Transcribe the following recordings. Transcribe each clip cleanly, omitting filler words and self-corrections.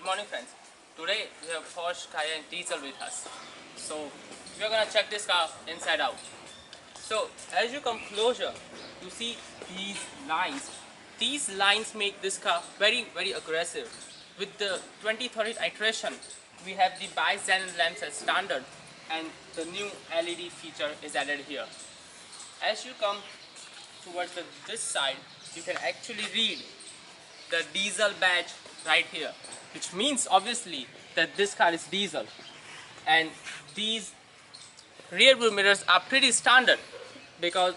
morning friends. Today we have Porsche Cayenne diesel with us. So we are gonna check this car inside out. So as you come closer, you see these lines. These lines make this car very aggressive. With the 2030 iteration, we have the bi-xenon lamps as standard, and the new LED feature is added here. As you come towards this side, you can actually read the diesel badge right here, which means obviously that this car is diesel. And these rear view mirrors are pretty standard, because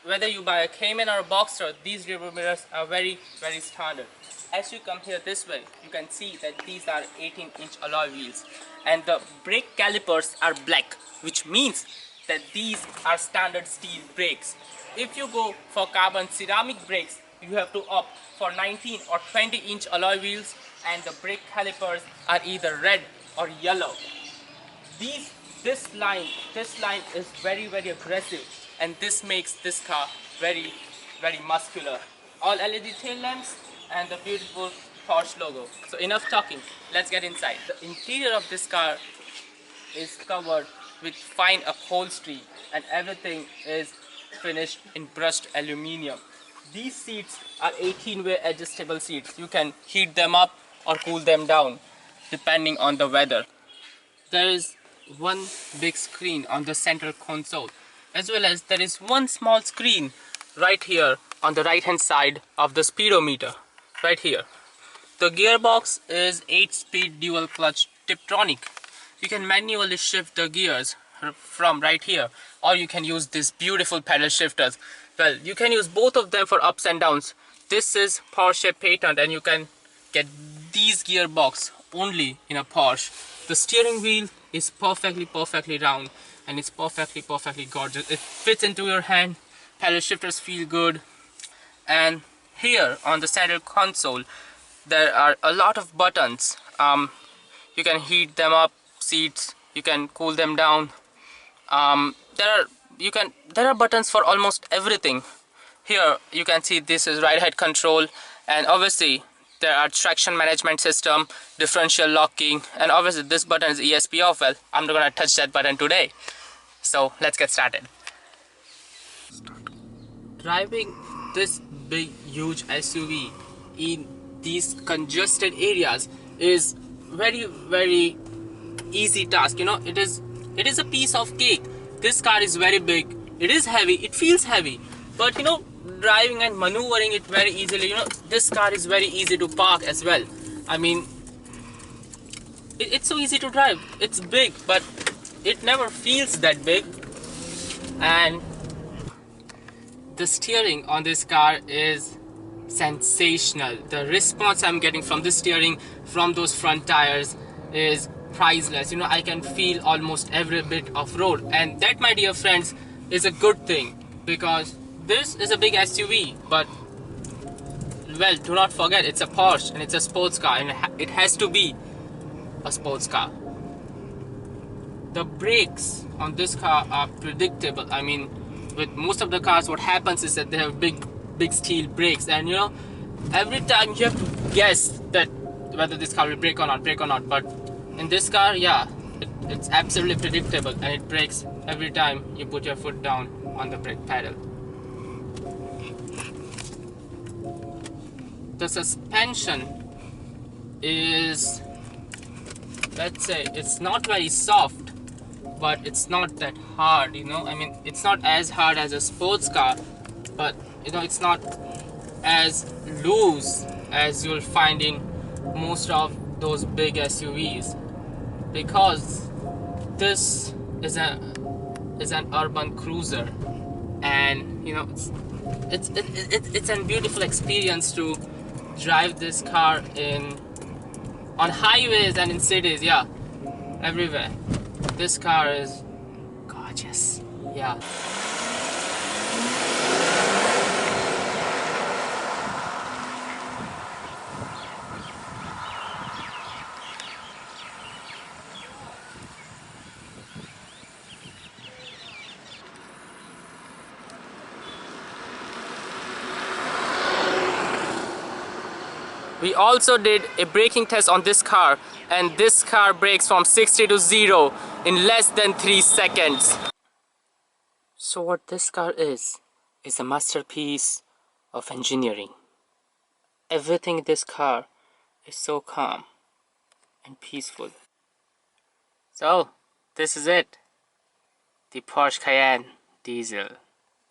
whether you buy a Cayman or a Boxster, these rear view mirrors are very standard. As you come here this way, you can see that these are 18-inch alloy wheels, and the brake calipers are black, which means that these are standard steel brakes. If you go for carbon ceramic brakes, you have to opt for 19 or 20-inch alloy wheels, and the brake calipers are either red or yellow. This line is very aggressive, and this makes this car very muscular. All LED tail lamps and the beautiful Porsche logo. So enough talking, let's get inside. The interior of this car is covered with fine upholstery, and everything is finished in brushed aluminium. These seats are 18-way adjustable seats. You can heat them up or cool them down depending on the weather. There is one big screen on the center console, as well as there is one small screen right here on the right hand side of the speedometer, right here. The gearbox is 8-speed dual clutch tip-tronic. You can manually shift the gears from right here, or you can use these beautiful pedal shifters. Well, you can use both of them for ups and downs. This is Porsche patent, and you can get these gearbox only in a Porsche. The steering wheel is perfectly round, and it's perfectly gorgeous. It fits into your hand. Pedal shifters feel good. And here on the center console, there are a lot of buttons. You can heat them up, seats. You can cool them down. There are buttons for almost everything. Here you can see this is ride height control, and obviously there are traction management system, differential locking, and obviously this button is ESP off. Well, I'm not gonna touch that button today. So let's get started. Driving this big huge SUV in these congested areas is very easy task. You know, it is a piece of cake. This car is very big, it is heavy, it feels heavy, but you know, driving and maneuvering it very easily. You know, this car is very easy to park as well. I mean, it's so easy to drive. It's big, but it never feels that big. And the steering on this car is sensational. The response I'm getting from this steering, from those front tires, is priceless. You know, I can feel almost every bit of road, and that, my dear friends, is a good thing, because this is a big SUV, but well, do not forget, it's a Porsche and it's a sports car, and it has to be a sports car. The brakes on this car are predictable. I mean, with most of the cars, what happens is that they have big steel brakes, and you know, every time you have to guess that whether this car will brake or not. But in this car, yeah, it's absolutely predictable, and it brakes every time you put your foot down on the brake pedal. The suspension is, let's say, it's not very soft, but it's not that hard, you know. I mean, it's not as hard as a sports car, but you know, it's not as loose as you'll find in most of those big SUVs, because this is an urban cruiser, and you know, it's a beautiful experience to drive this car on highways and in cities. Yeah, everywhere. This car is gorgeous. Yeah. We also did a braking test on this car, and this car brakes from 60 to 0 in less than 3 seconds. So what this car is a masterpiece of engineering. Everything in this car is so calm and peaceful. So this is it, the Porsche Cayenne diesel.